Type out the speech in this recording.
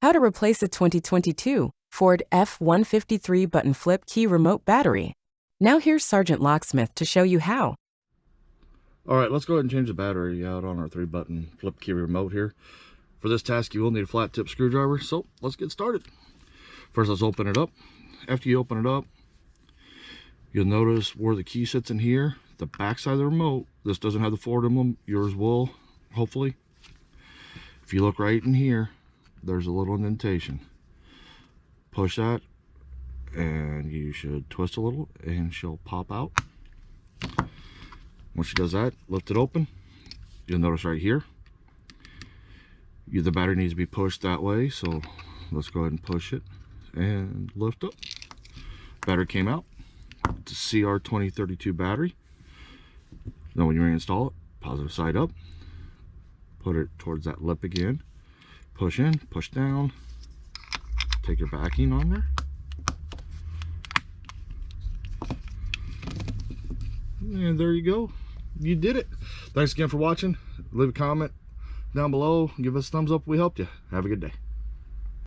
How to replace a 2022 Ford F-150 3-button flip key remote battery. Now here's Sergeant Locksmith to show you how. All right, let's go ahead and change the battery out on our 3-button flip key remote here. For this task, you will need a flat tip screwdriver, so let's get started. First, let's open it up. After you open it up, you'll notice where the key sits in here, the back side of the remote. This doesn't have the Ford emblem. Yours will, hopefully. If you look right in here, there's a little indentation. Push that, and you should twist a little, and she'll pop out. Once she does that, lift it open. You'll notice right here, the battery needs to be pushed that way, so let's go ahead and push it and lift up. Battery came out. It's a CR2032 battery. Now when you reinstall it, positive side up, put it towards that lip again, push in, push down, take your backing on there, and there you go. You did it. Thanks again for watching. Leave a comment down below, give us a thumbs up if we helped you. Have a good day.